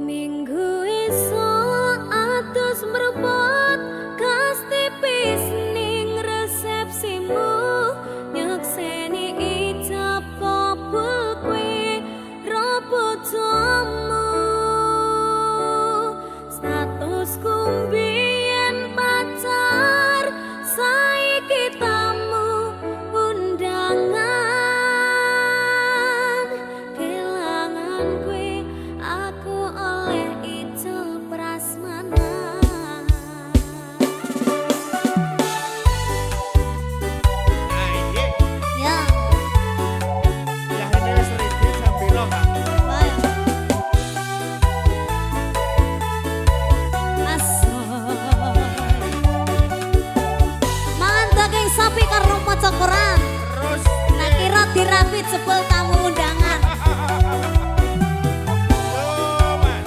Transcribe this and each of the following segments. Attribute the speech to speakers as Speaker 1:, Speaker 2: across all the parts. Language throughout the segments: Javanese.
Speaker 1: Minggu esuk atus mrebut gas tipis ning resepsimu nyekseni ijab kabul kowe robot jomu statusku mbiyen pacar saiki tamu undangan kelangan kowe aku oleh ijol prasmanan. Ya.
Speaker 2: Ya ini seriti sambil lo kan.
Speaker 1: Mangan daging sapi karo maca Quran.
Speaker 2: Terus
Speaker 1: Nah kira dirapit jebol tamu undangan.
Speaker 2: Cuman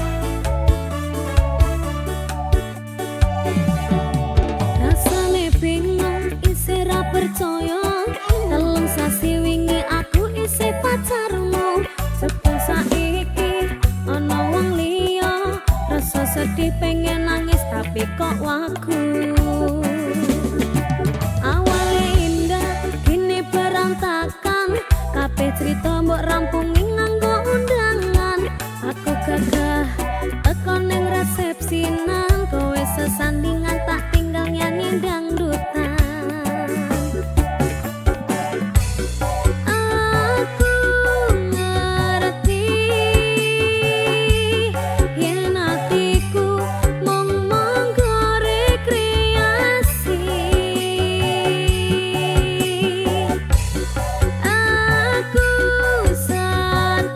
Speaker 1: Rasane bingung isih ra percaya telung sasi wingi aku isih pacarmu sebel saiki ana wong liya rasa sedih pengen nangis tapi kok wagu awale indah kini berantakan kabeh cerita mbok rampungi nganggo undangan aku gagah teko ning resepsinan kowe sesandingan tak tinggal nyanyi dangdutan aku ngerti yen atiku mung monggo rekreasi aku sadar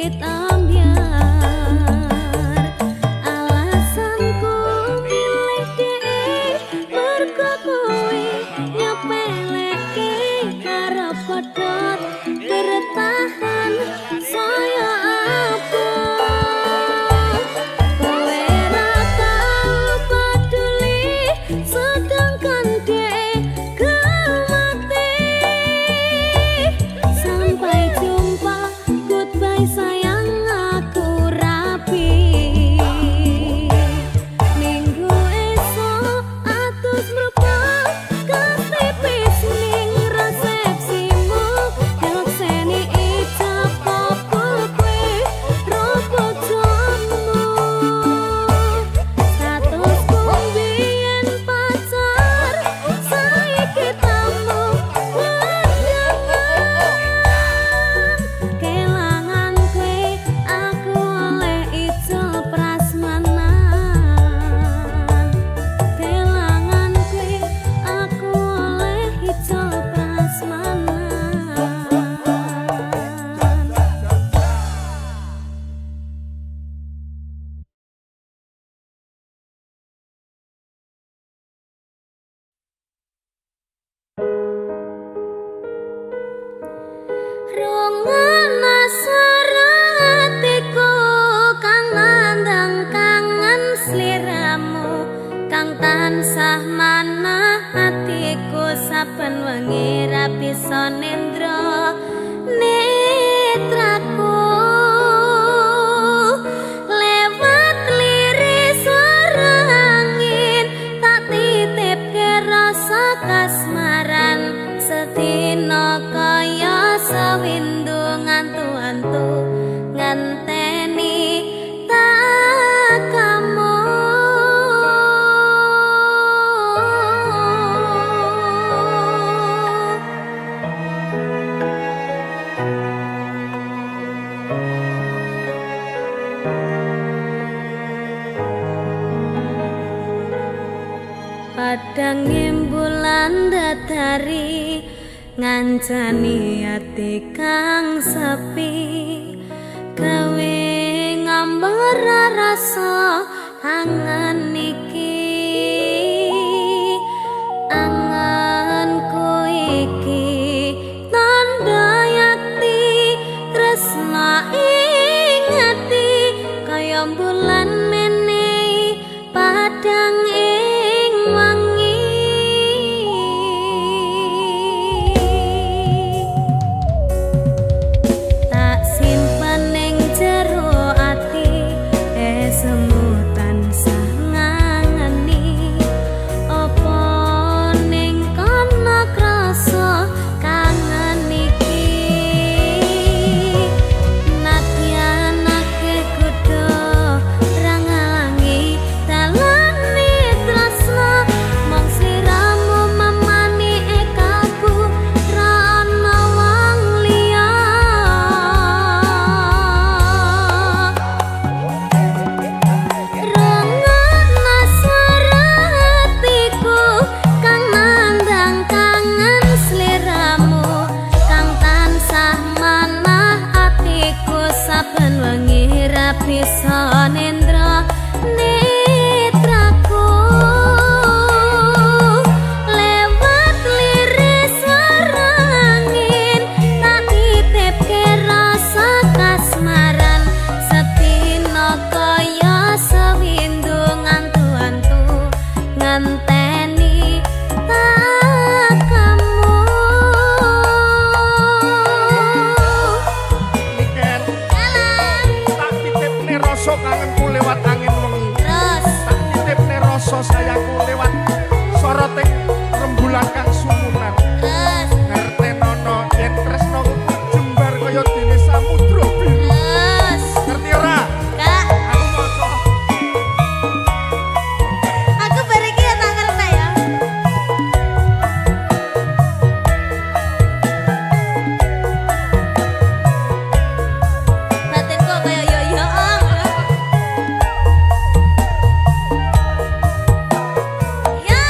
Speaker 1: wiwit ambyar. Alasanku milih dhek mergo kuwi nyepelekke karo padha bertahan saya apa. Kowe ra tau peduli sedangkan dhek gemati. Sampai jumpa, goodbye sayang, aku rapi. Minggu esok atus mrupa ketipis ning resepsimu. Yokseni ijab kabul kowe robot jomu. Statusku biyen pacar, saiki tamu undangan. Kelangan kowe aku oleh ijol prasmanan. Kelangan kowe aku oleh ijol prasmanan. Rongana saratiku kang ngandang kangen sliramu, kang tansah manah hatiku saben wengi ra bisa nendra netraku. Lewat liris suara angin tak titipke rasa kasmaran. Sedina kaya sawindu ngantu-antu ngenteni takamu. Padang bulan datari ngancani ati kang sepi, gawe ngambar rasa angan iki. Anganku iki tanda yakti tresna ing ati, kaya bulan menehi padang ing wangi. Tak simpen ning jero ati, semu tansah ngangeni. Apa ning kono krasa kangen iki. Nadyan akeh kudu ra ngalangi dalane tresna. Mong sliramu memani ekaku ra ana wong liya. Rongana suara hatiku kang nandang kangen sliramu, kang tansah manah atiku saben wengi ra bisa nendra netraku. Lewat liris suara angin tak titipke rasa kasmaran. Sedina kaya sawindu ngantu-antu ngenteni takamu.
Speaker 2: Niken tak titipne rasa kangenku lewat angin wengi.
Speaker 1: Terus
Speaker 2: Tak titipne rasa sayangku lewat soroting rembulan kang sumunan.
Speaker 1: terus
Speaker 2: Ngertenono yen tresno jembar kaya dene samudra biru.
Speaker 1: terus
Speaker 2: Ngerti ora?
Speaker 1: Kak,
Speaker 2: Aku maca.
Speaker 1: aku bareng ya tak ngerti ya. Batinku kaya yo-yo. Ya.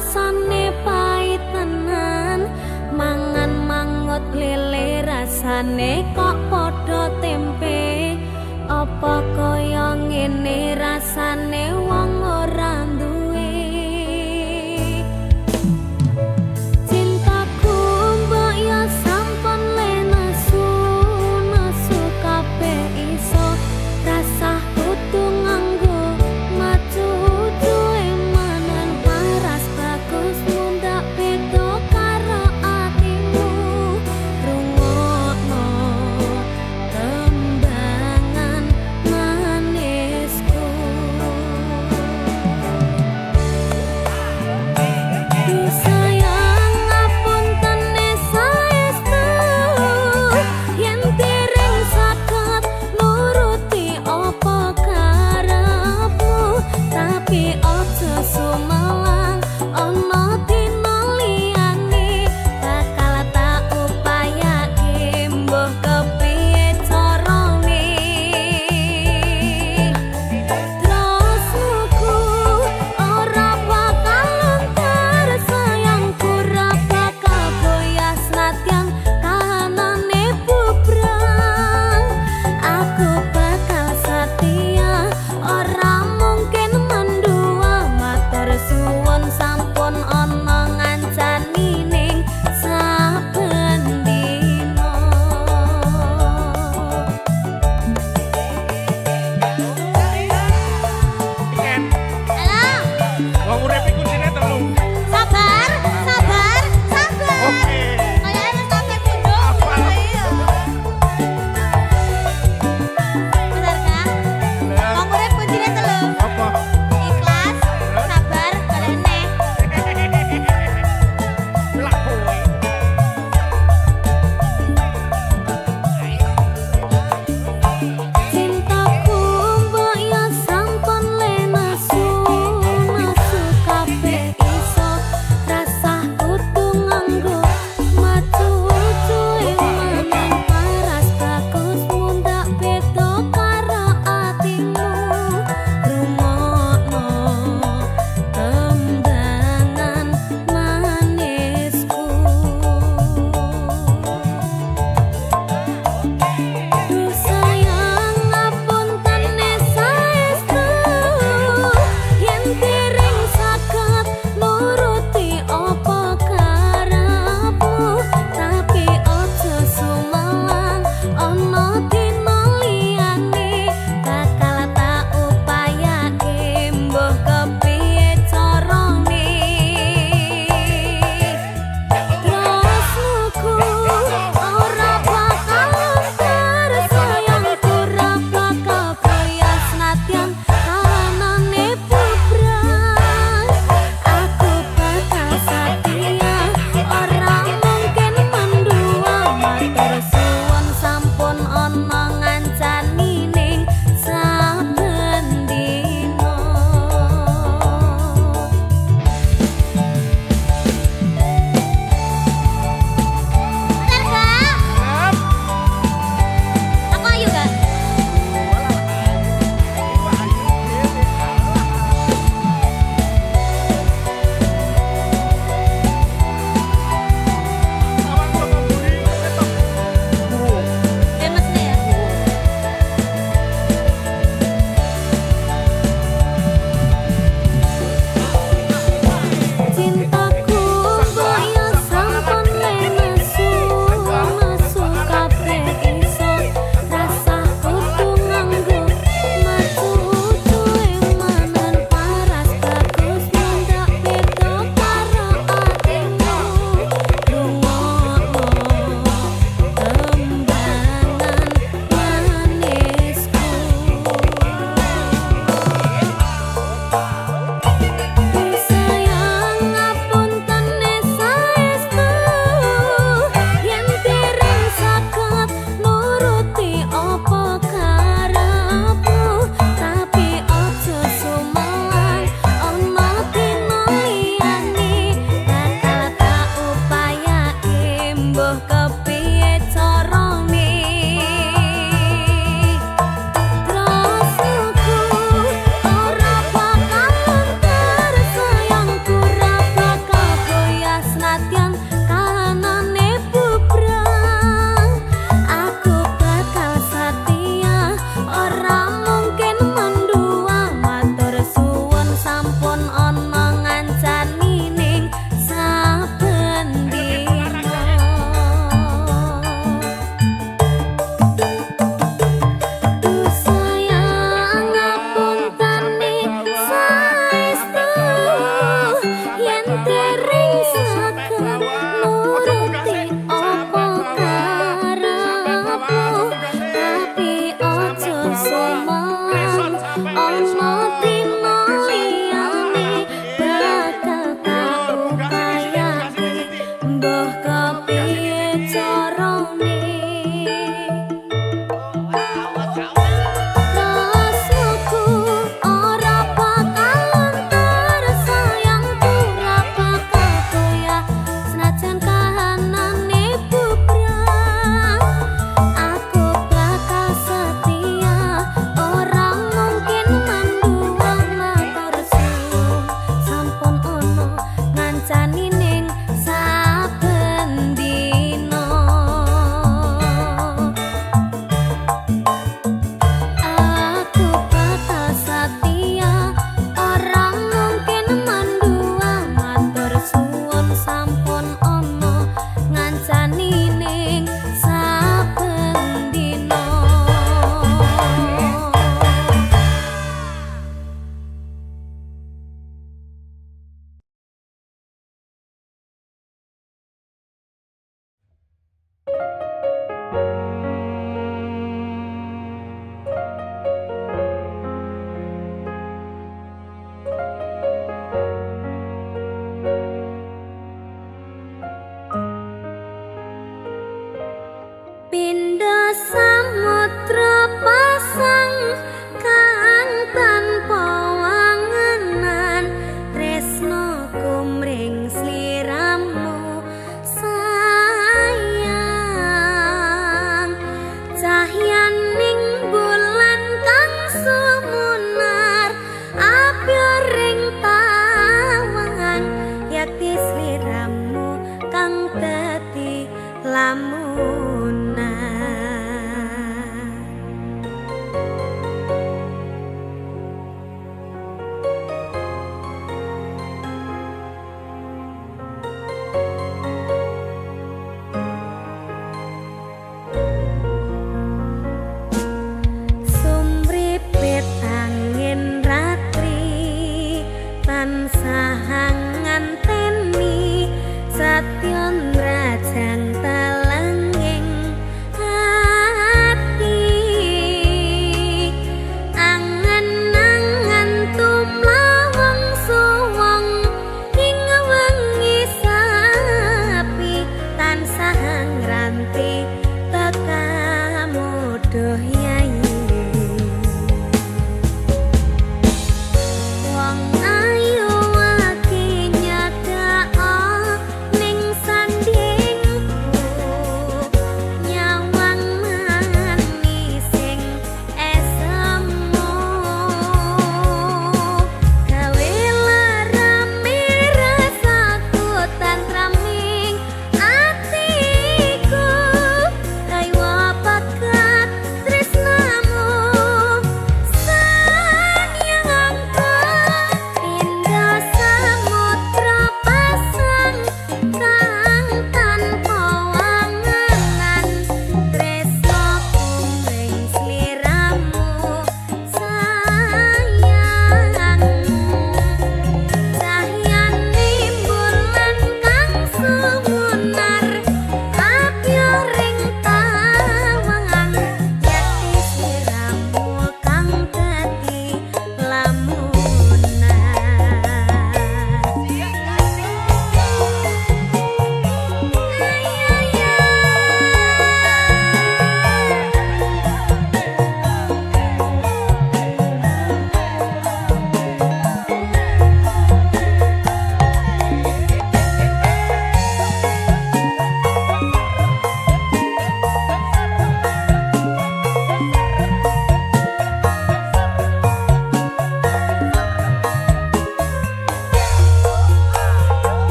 Speaker 1: rasane pahit tenan, mangan mangut lele rasane kok padha tempe. Apa kaya ngene rasane wong ora duwe. Cintaku mbok ya sampun le nesu kabeh iso rasa kudu nganggo maju duwe manan paras bagus mundak beda karo atimu. Rungokno tembangan manisku.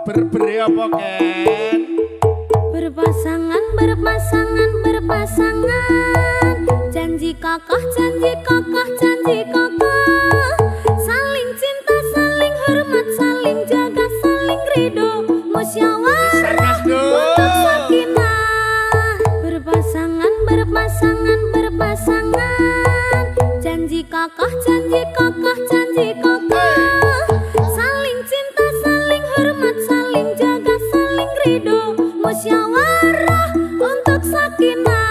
Speaker 2: Berberi apa Ken?
Speaker 1: Berpasangan, berpasangan, berpasangan. Janji kokoh, janji kokoh, janji kokoh. Saling cinta, saling hormat, saling jaga, saling ridho, musyawarah untuk sakinah. Berpasangan, berpasangan, berpasangan. Janji kokoh, janji kokoh, janji kokoh. Saling cinta, saling hormat, saling jaga, saling ridho, musyawarah untuk sakinah.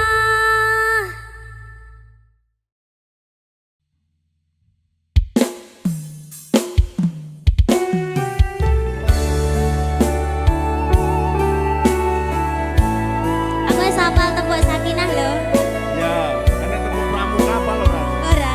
Speaker 1: Aku wis hafal tembok sakinah lho.
Speaker 2: Ya, ana temu pramuka apa lho, Ran?
Speaker 1: Ora.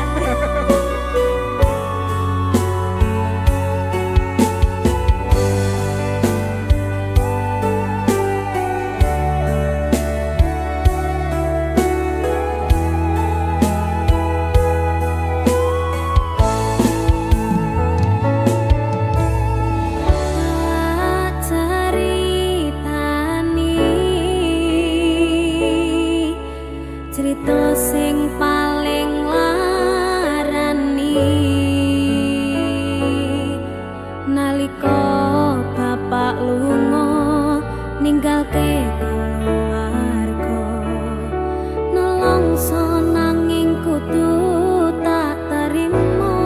Speaker 1: Cerita sing paling larani nalika bapak lunga ninggalke keluarga, nelongso nanging kudu tak terima.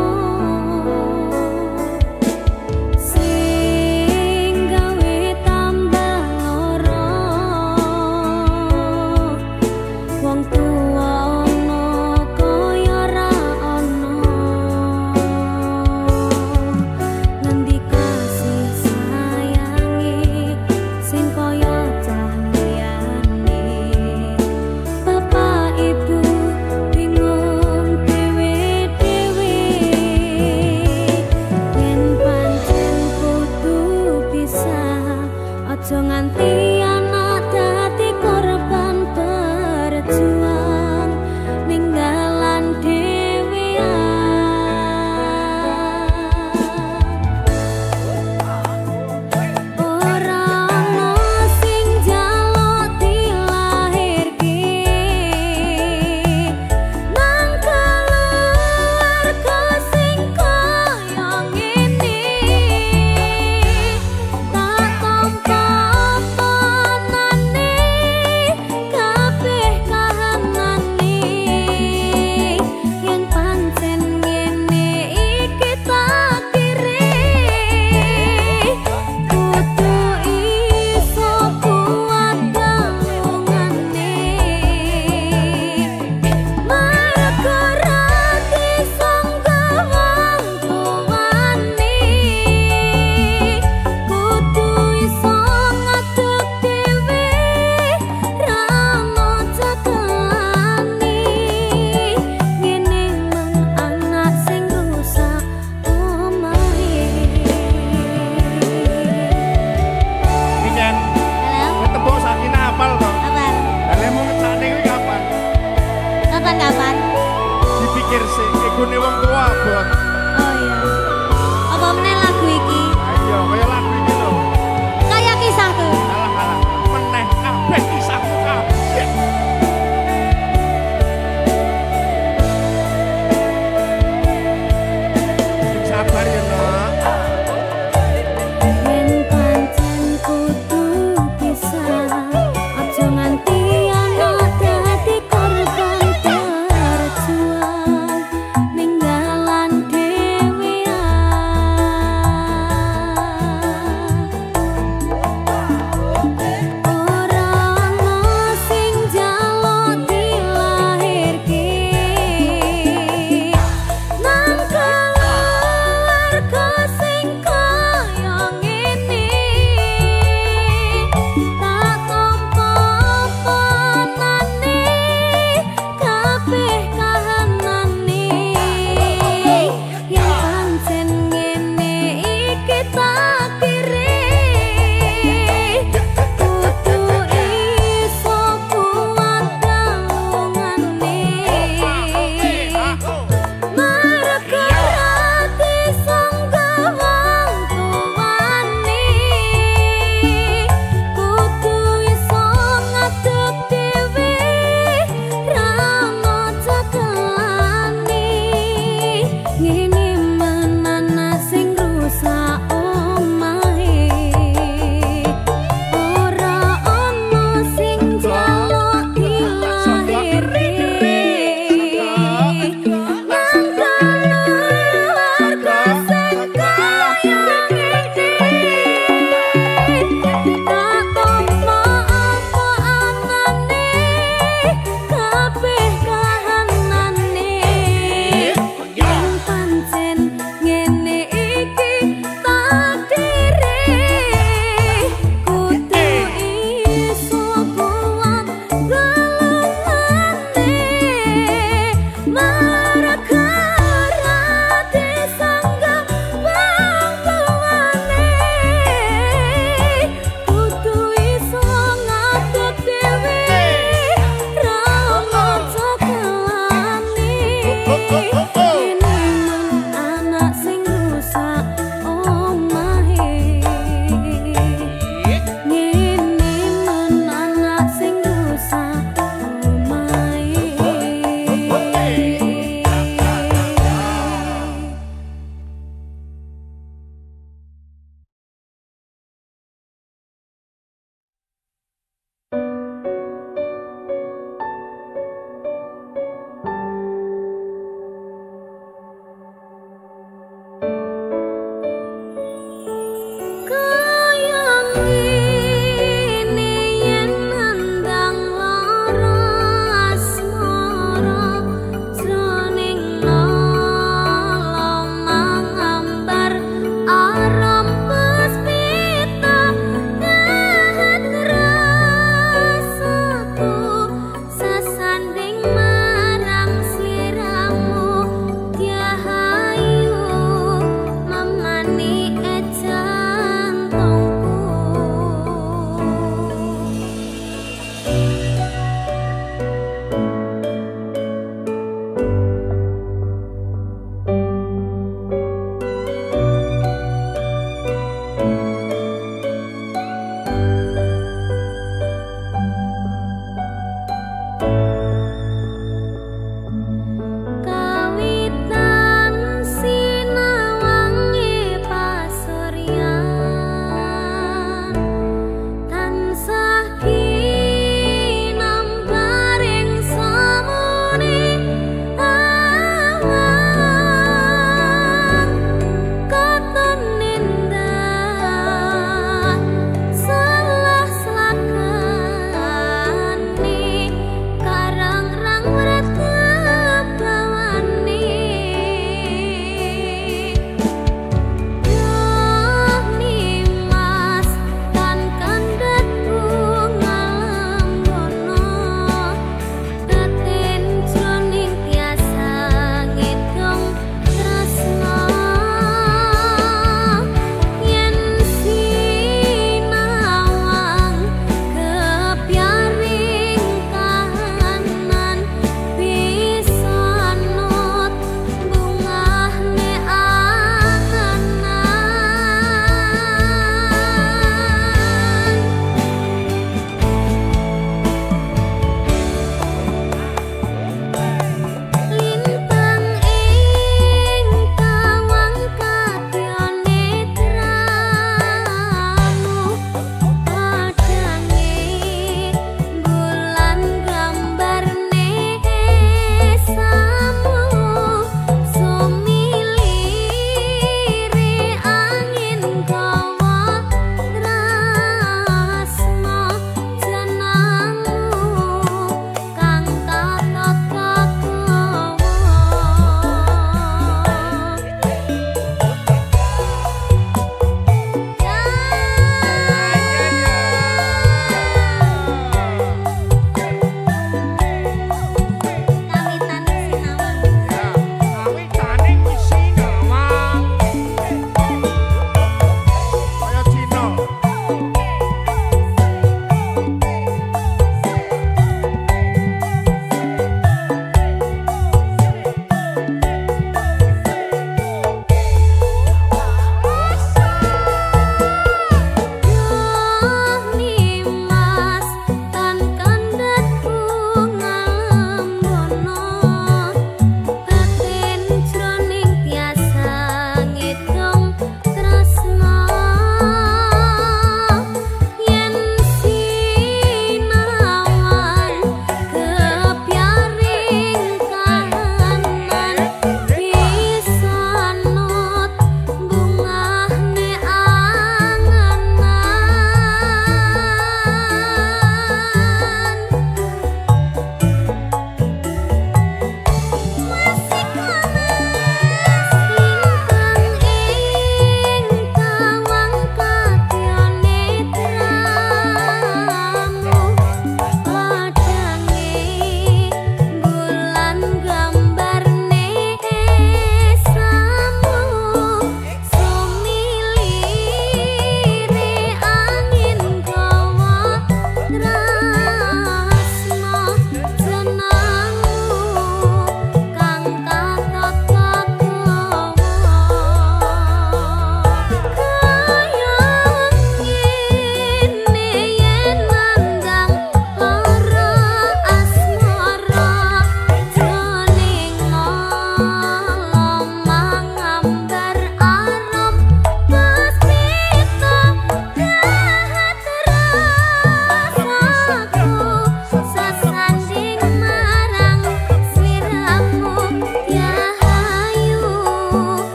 Speaker 1: Sing gawe tambah lara wong tuwa ana kaya ra ana. Ngendi kasih sayangi sing kaya cahne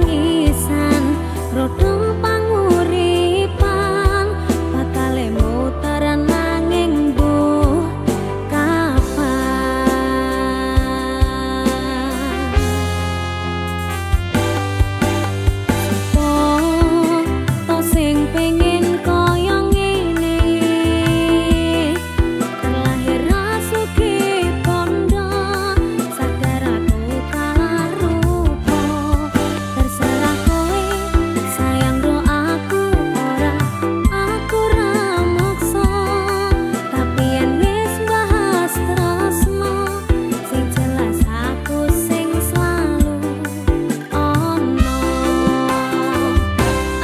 Speaker 1: tangisan rodha panguripan bakale muteran nanging mbuh kapan to sing pengen kaya ngene terlahir rasuki pondo sadar aku kalah rupa terserah kowe sayang ro aku ora aku ra maksa tapi yen wis bahas tresno sing jelas aku sing selalu ono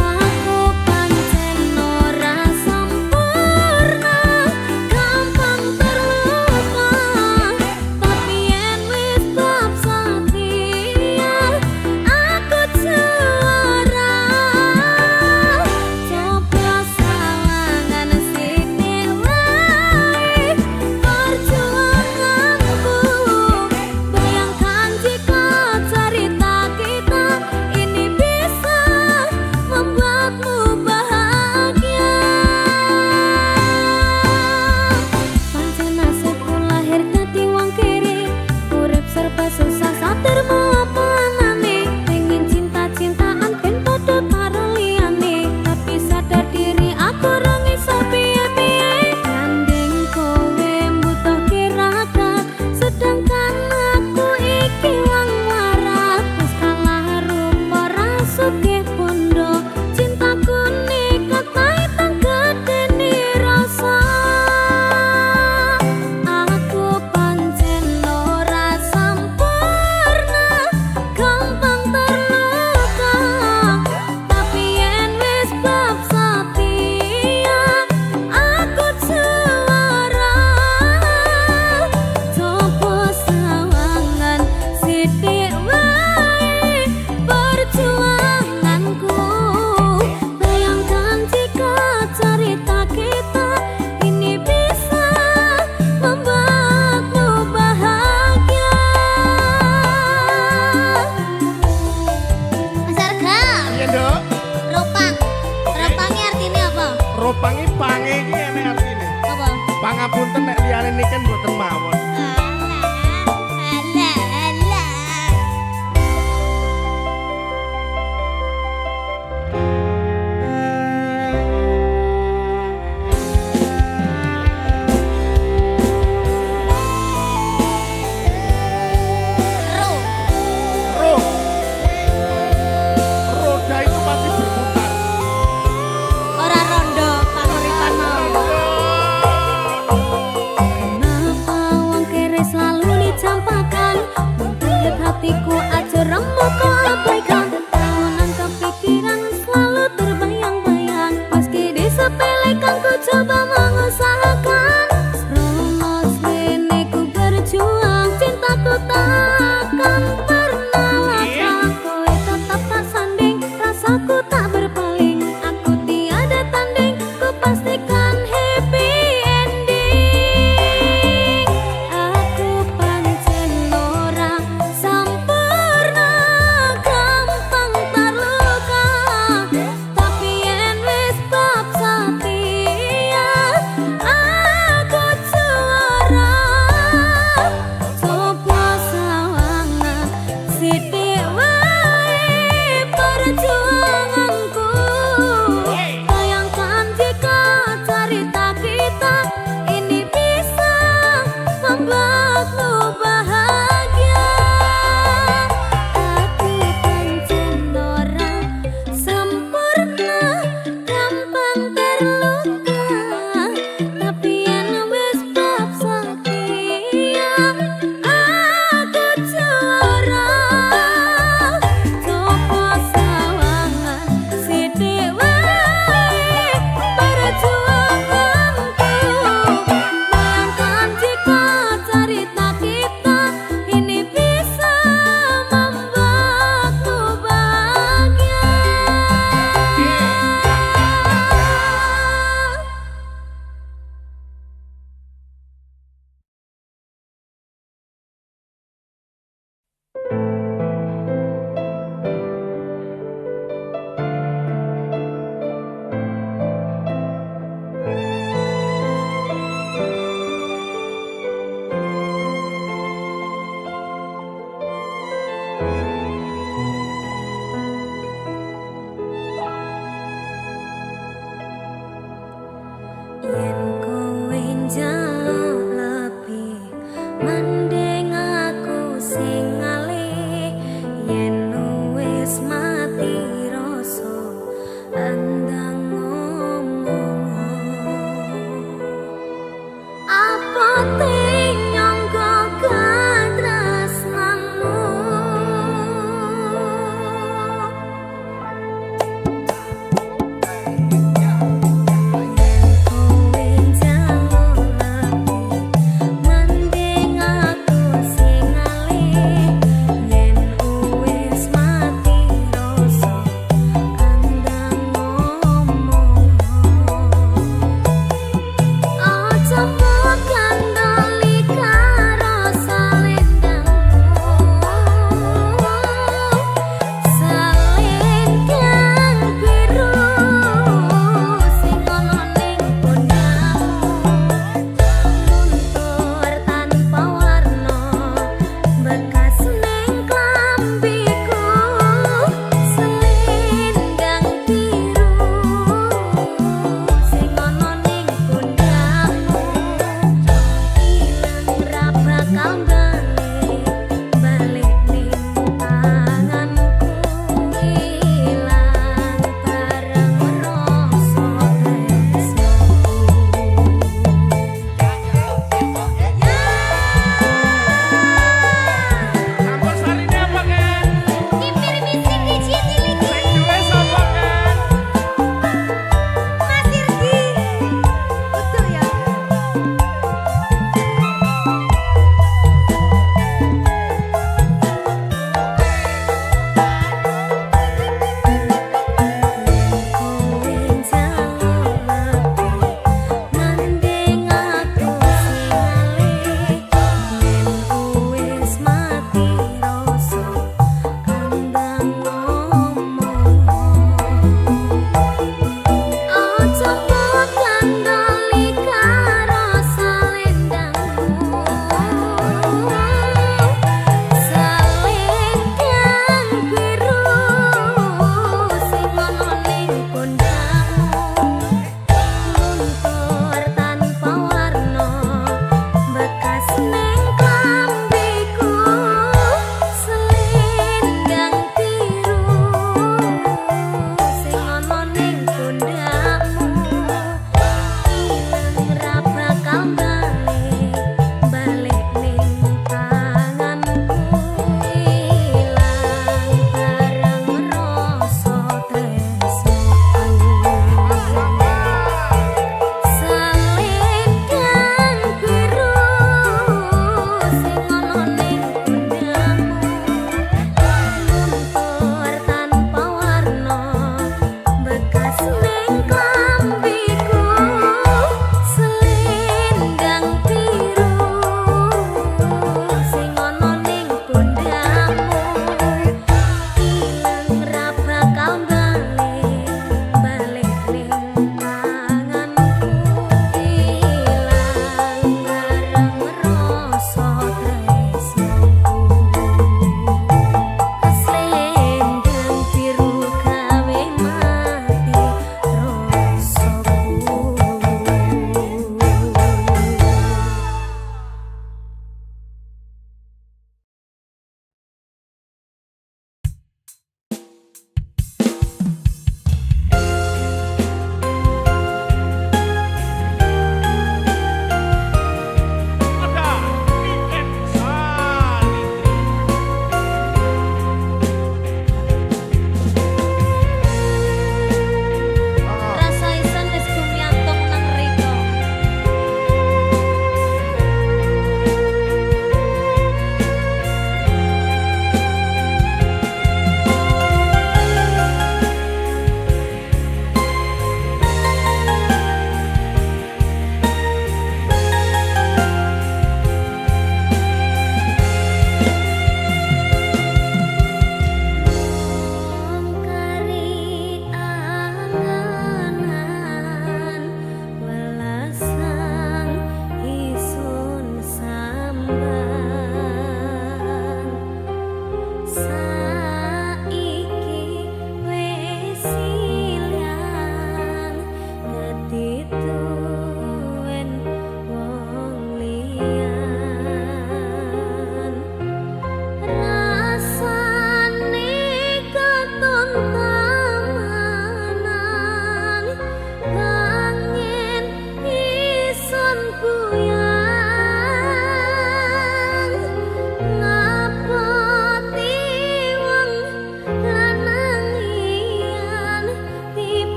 Speaker 1: aku pancen ora sempurna gampang terluka tapi yen wis bab setia aku juara coba sawangan sithik wae perjuanganku bayangkan jika cerita kita ini bisa membuatmu bahagia pancen nasibku lahir dadi wong kiri urip serba susah satermu apa anane pengen cinta-cintaan ben padha karo liyane tapi sadar diri aku ora iso piye-piye gandeng kowe mbutuhke raga sedangkan aku iki wong waras wis kalah rupa rasuke pondo cintaku nekat kaitan gedene rasa aku pancen ora sempurna gampang terluka tapi yen wis bab setia aku juara coba sawangan sithik wae perjuanganku bayangkan jika cerita kita ini bisa membuatmu bahagia Mas Arga
Speaker 2: Iya nduk,
Speaker 1: ropang ropangnya artinya apa?
Speaker 2: ropangi pange iki enek artine.
Speaker 1: Apa?
Speaker 2: Pangapunten nek liyane niken mboten mawon.
Speaker 1: Alah
Speaker 2: Roh. Roda itu pasti berputar.
Speaker 1: ora rondo panguripan mau kenapa wong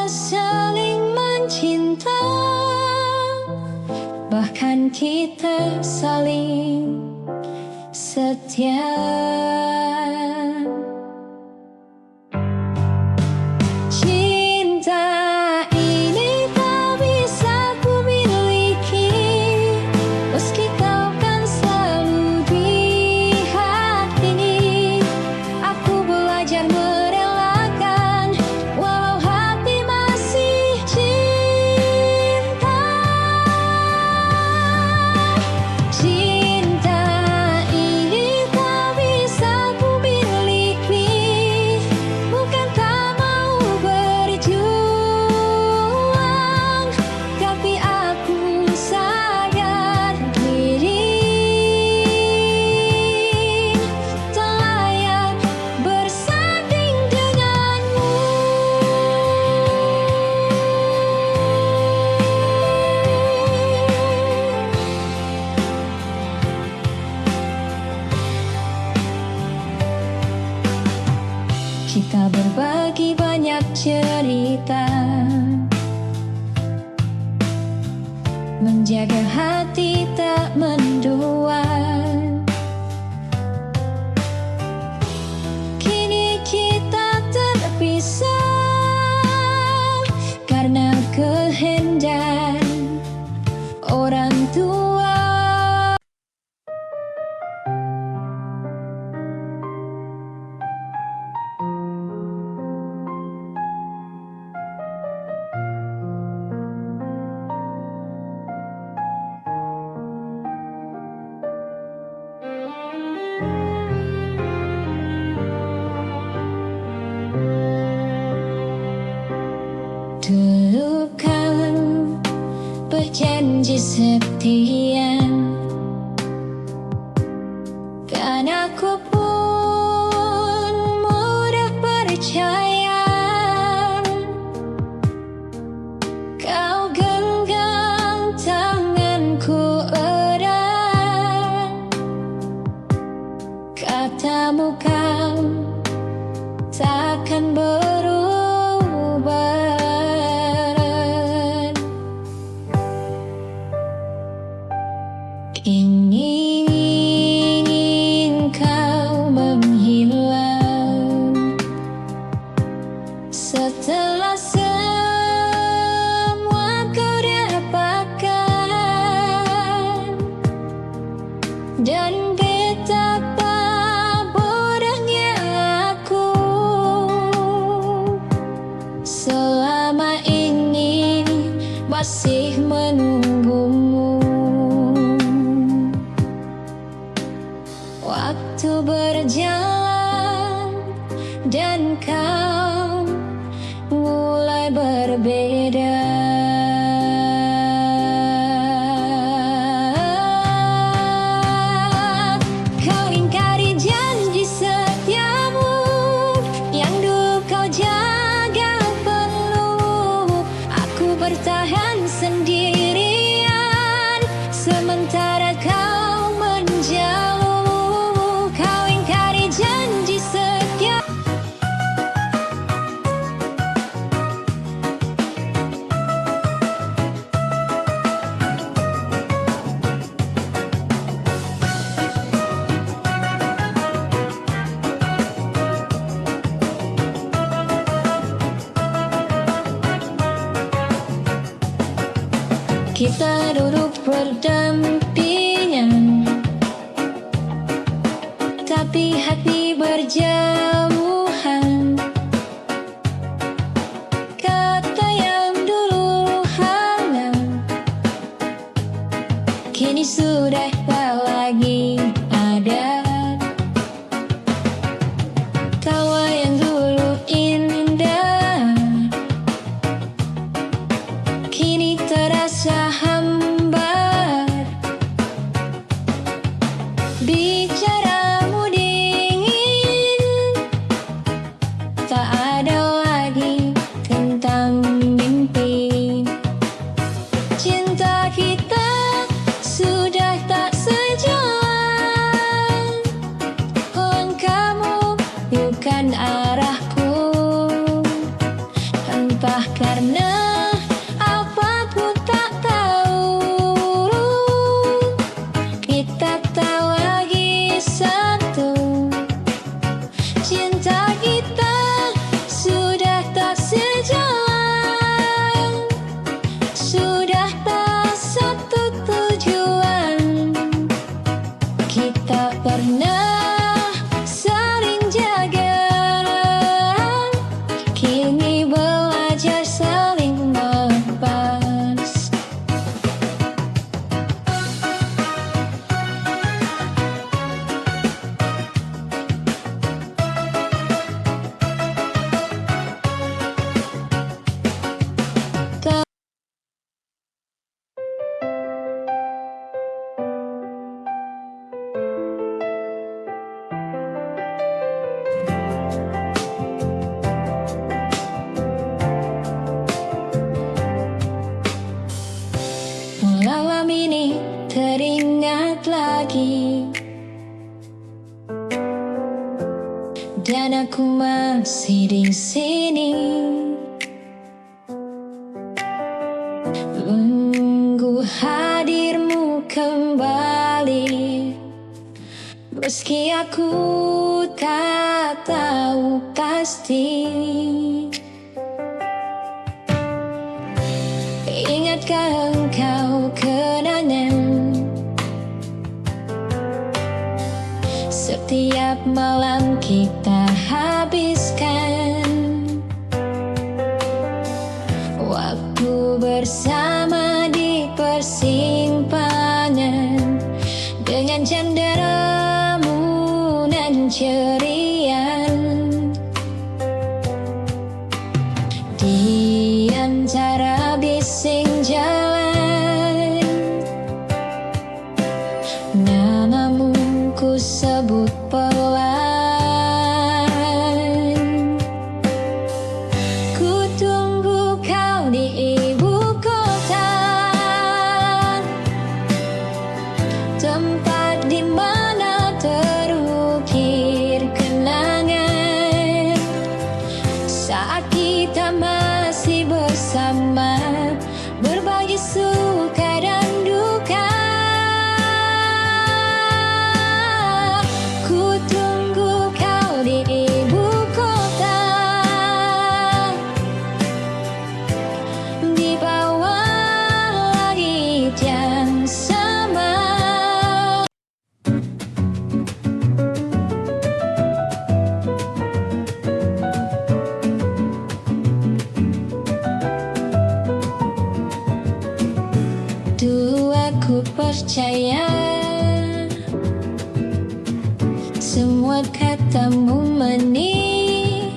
Speaker 1: kita saling mencinta, bahkan kita saling setia. Cinta ini tak bisa ku miliki, meski kau kan selalu di hati. Aku belajar merelakan, walau hati masih cinta. Cinta ini tak bisa ku miliki, bukan tak mau berjuang, tapi aku sadar diri tak layak bersanding denganmu. Kita berbagi banyak cerita, menjaga hati tak mendua. Kini kita terpisah karena kehendak orang tua. Dulu kan berjanji setia, kan aku pun mudah percaya. Kau genggam tanganku erat, katamu kau takkan berubah. Ingin kau menghilang setelah semua kau dapatkan, dan betapa bodohnya aku selama ini masih menunggumu. Waktu berjalan dan kau mulai berbeda. Kau ingkari janji setiamu yang dulu kau jaga penuh. Aku bertahan sendirian sementara kau menjauh. Kita duduk berdampingan, tapi hati berjauhan. Kata yang dulu hangat kini sudah tak lagi ada. Tawa yang dulu indah kini terasa hambar. Bicaramu dingin, tak ada lagi tentang mimpi. Cinta kita sudah tak sejalan. Langkahmu bukan arahku, entah karena aku masih di sini, menunggu hadirmu kembali. Meski aku tak tahu pasti, ingatkah engkau kenangan setiap malam kita habiskan waktu bersama di persimpangan dengan cenderamu nan cerian. Di antara bising jalan, namamu ku sebut pelan. Ku tunggu kau di ibu kota, tempat di mana terukir kenangan saat kita masih bersama, berbagi suka dan duka. Ku tunggu kau di ibu kota, di bawah langit yang sama. Dulu aku percaya semua katamu manis,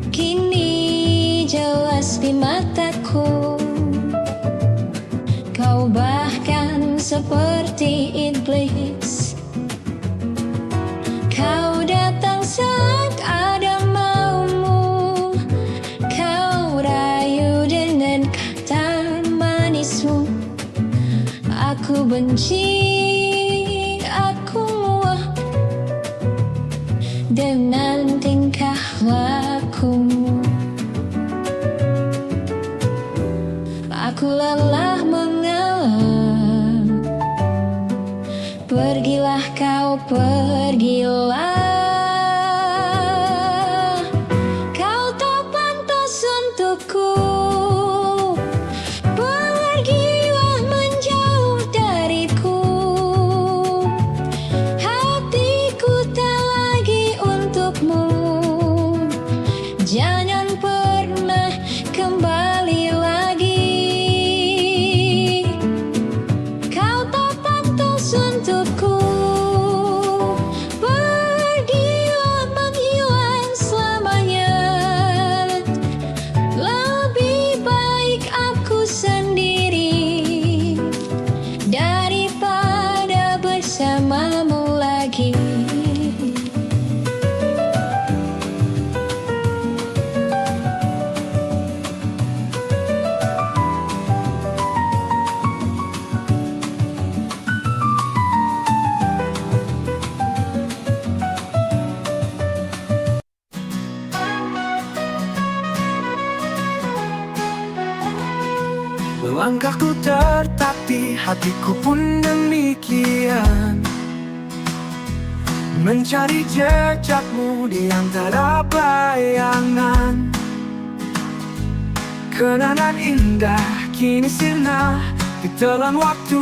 Speaker 1: kini jelas di mataku. Kau bahkan seperti iblis. Kau datang saat ada maumu, kau rayu dengan kata manismu. Aku benci, aku muak dengan tingkah lakumu. Aku lelah mengalah, pergilah kau, pergilah. Kau tak pantas untukku, pergilah menjauh dariku. Hatiku tak lagi untukmu, jangan pernah kembali lagi. Kau tak pantas untukku, pergilah menghilang selamanya. Lebih baik aku sendiri daripada bersamamu lagi.
Speaker 3: Langkahku tertatih, hatiku pun demikian, mencari jejakmu di antara bayangan. Kenangan indah kini sirna ditelan waktu,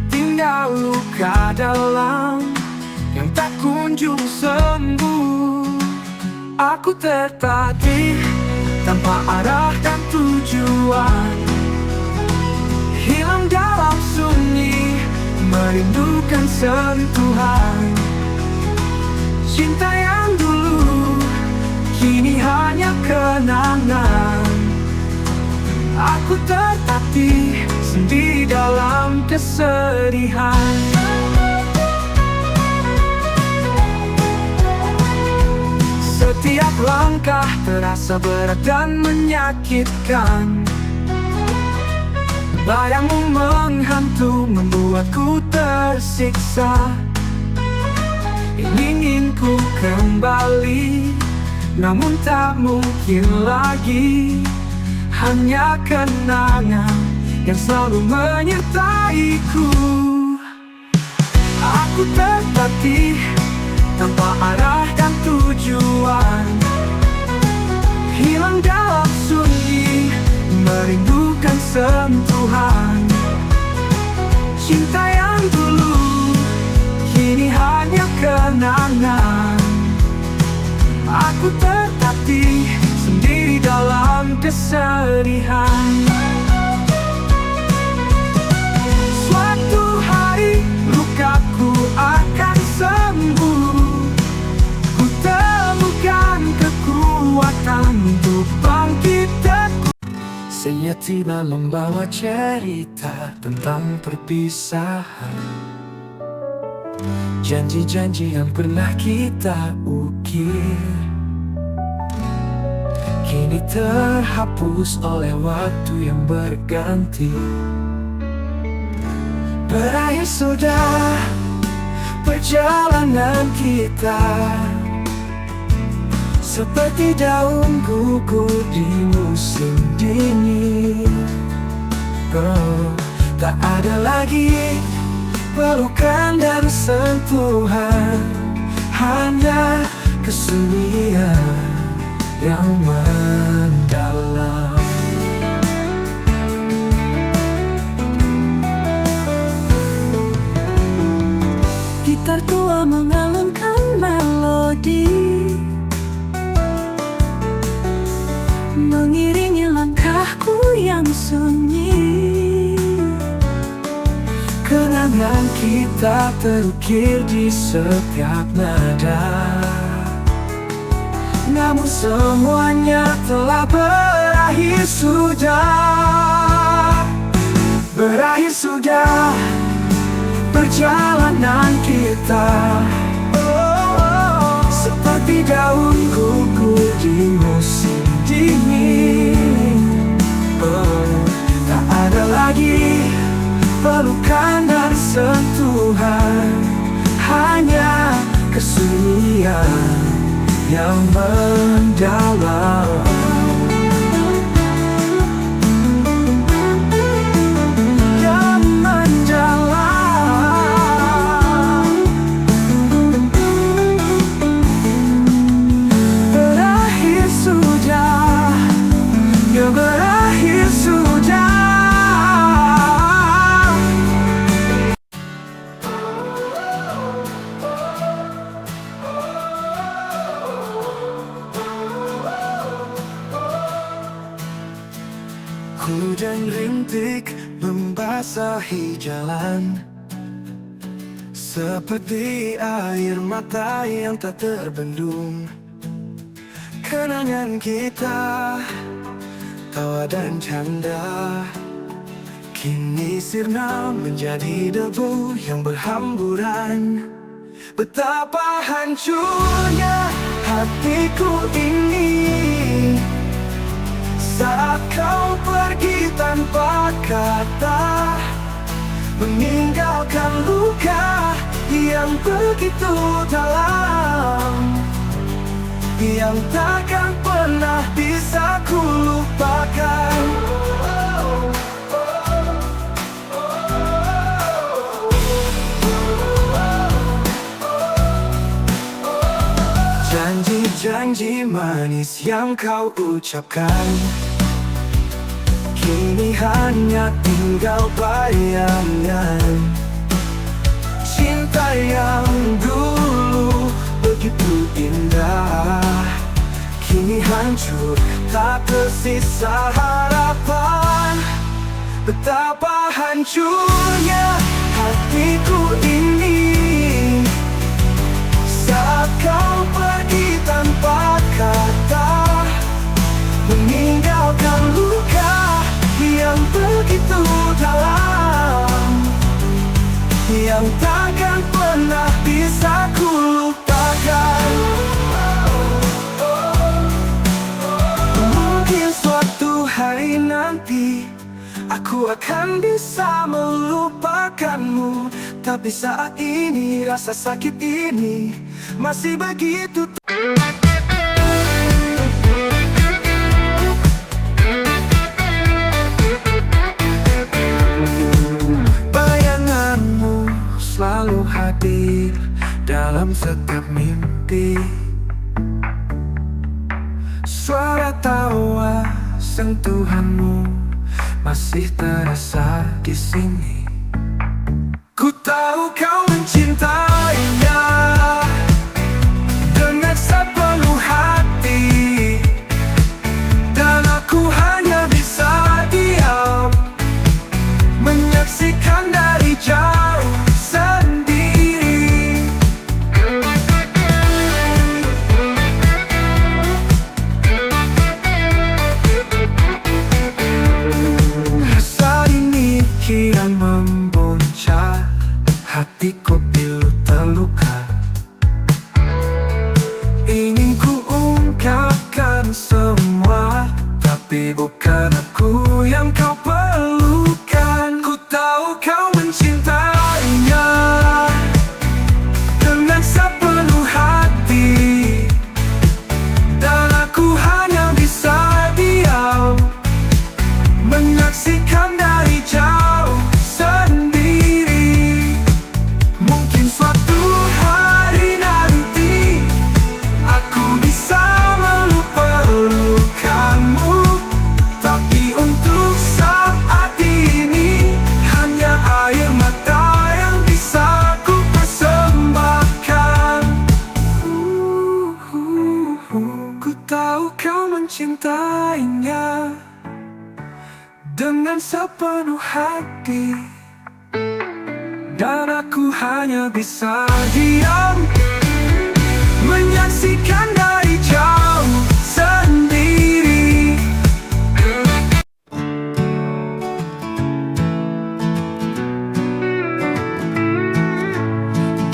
Speaker 3: tinggal luka dalam yang tak kunjung sembuh. Aku tertatih tanpa arah dan tujuan, hilang dalam sunyi, merindukan sentuhan. Cinta yang dulu kini hanya kenangan. Aku tertatih sendiri dalam kesedihan. Setiap langkah terasa berat dan menyakitkan. Bayangmu menghantu membuatku tersiksa. ingin ku kembali, namun tak mungkin lagi. Hanya kenangan yang selalu menyertaiku. Aku tertatih tanpa arah dan tujuan, hilang dalam sunyi, merindukan sentuhan. Cinta yang dulu kini hanya kenangan. Aku tertatih sendiri dalam kesedihan. Suatu hari lukaku akan sembuh, ku temukan kekuatan untuk bangkit teguh. Saya tiba membawa cerita tentang perpisahan, janji-janji yang pernah kita ukir, kini terhapus oleh waktu yang berganti. Berakhir sudah perjalanan kita, seperti daun gugur di musim dingin. Oh, tak ada lagi pelukan dan sentuhan, hanya kesunyian yang mendalam. Gitar tua mengalunkan melodi, mengiringi langkahku yang sunyi. Kenangan kita terukir di setiap nada, namun semuanya telah berakhir sudah. Berakhir sudah perjalanan kita, seperti daun gugur di musim dingin. Tak ada lagi pelukan dan sentuhan, hanya kesunyian yang mendalam. Yang mendalam. Berakhir sudah, ya berakhir sudah. Hujan rintik membasahi jalan, seperti air mata yang tak terbendung. Kenangan kita, tawa dan canda, kini sirna menjadi debu yang berhamburan. Betapa hancurnya hatiku ini saat kau pergi tanpa kata, meninggalkan luka yang begitu dalam, yang takkan pernah bisa ku lupakan. Janji-janji manis yang kau ucapkan, kini hanya tinggal bayangan. Cinta yang dulu begitu indah, kini hancur, tak tersisa harapan. Betapa hancurnya hatiku ini saat kau pergi tanpa kata, meninggalkan luka yang begitu dalam, yang takkan pernah bisa ku lupakan. Mungkin suatu hari nanti aku Aku akan bisa melupakanmu, tapi saat ini rasa sakit ini masih begitu. Bayanganmu selalu hadir dalam setiap mimpi. Suara tawa sentuhanmu masih terasa di sini. Ku tahu kau mencintainya dengan sepenuh hati, dan aku hanya bisa diam menyaksikan dari jauh sendiri. Rasa ini kian membuncah, hatiku pilu terluka. Ingin ku ungkapkan semua, tapi bukan aku yang kau perlukan. Ku tahu kau mencintainya dengan sepenuh hati, dan aku hanya bisa diam menyaksikan dari jauh sendiri. Mungkin suatu hari nanti aku bisa melupakanmu, tapi untuk saat ini hanya air mata yang bisa ku persembahkan. Ku tahu kau mencintainya dengan sepenuh hati, dan aku hanya bisa diam menyaksikan dari jauh sendiri.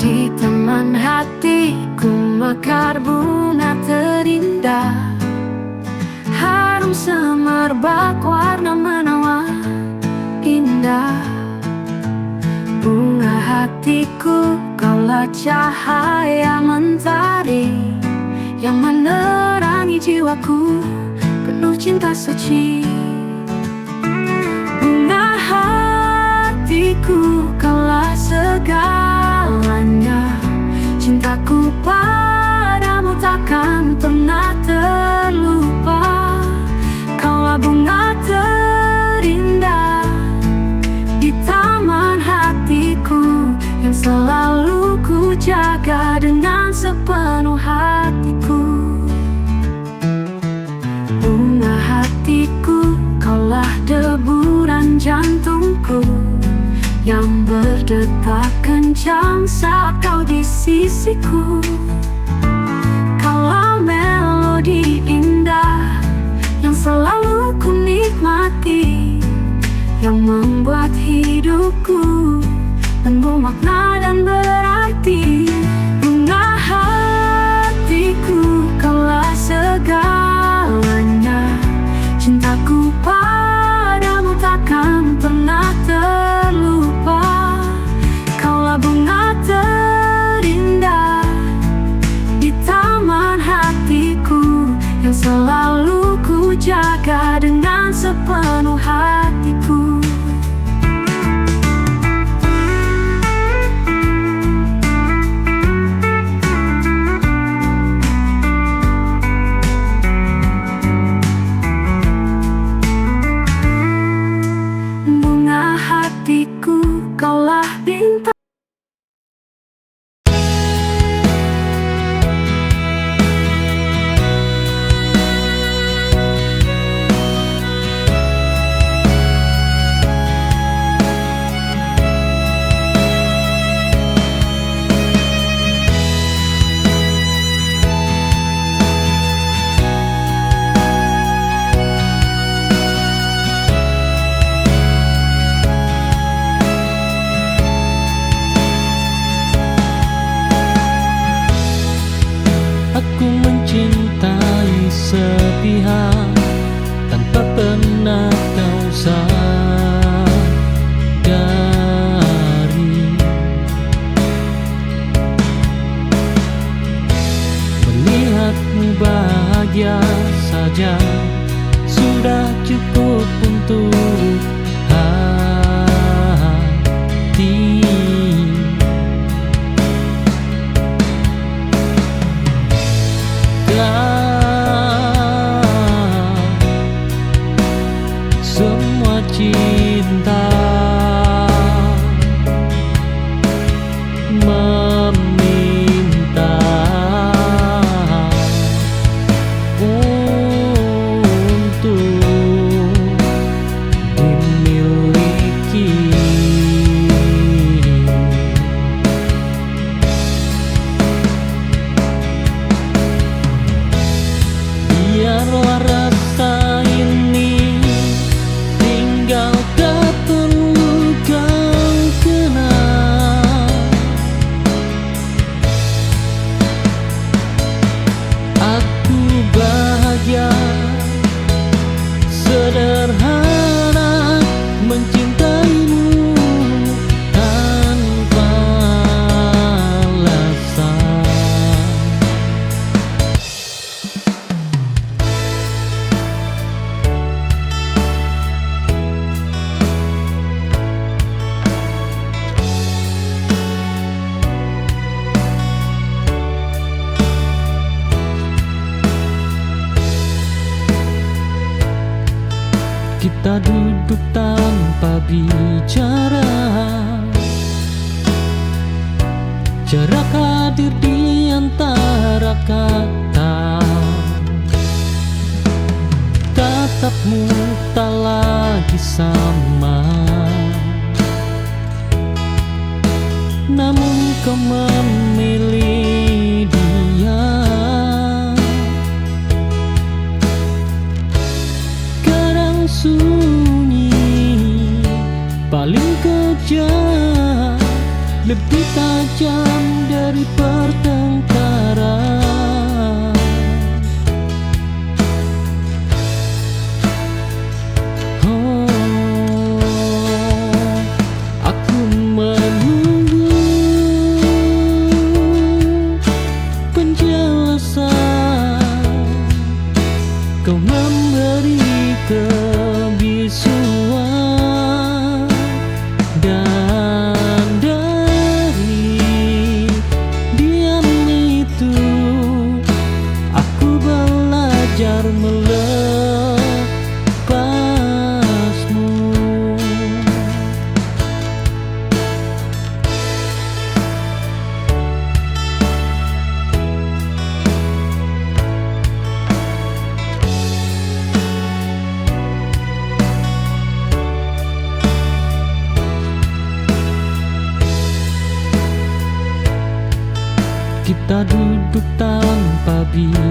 Speaker 1: Di taman hatiku mekar bunga terindah, harum semerbak warna menawan indah. Bunga hatiku, kaulah cahaya mentari yang menerangi jiwaku penuh cinta suci. Bunga hatiku, kaulah segalanya, cintaku padamu takkan pernah terlupa. Kaulah bunga terindah di taman hatiku, yang selalu ku jaga dengan sepenuh hatiku. Bunga hatiku, kaulah deburan jantungku yang berdetak kencang saat kau di sisiku. Kaulah melodi indah yang selalu ku nikmati, yang membuat hidupku penuh makna dan berarti. Bunga hatiku, kaulah segalanya, cintaku padamu takkan pernah terlupa. Kaulah bunga terindah di taman hatiku, yang selalu ku jaga dengan sepenuh hatiku. Bunga hatiku, kaulah bintang.
Speaker 4: Aku mencintai sepihak tanpa pernah kau sadari. melihatmu bahagia saja sudah cukup untuk hati. Semua cinta meminta untuk dimiliki. Biarlah rasa ini tinggal tak perlu kau kenal. Aku bahagia sederhana mencintaimu tanpa alasan. Kita duduk tanpa bicara, jarak hadir di antara kata. Tatapmu tak lagi sama, namun kau memilih dia. Sunyi paling kejam, lebih tajam dari pertengkaran. Oh, aku menunggu penjelasan, kau memberi kebisuan, dan dari diam itu aku belajar melepasmu. Kita duduk tanpa bicara,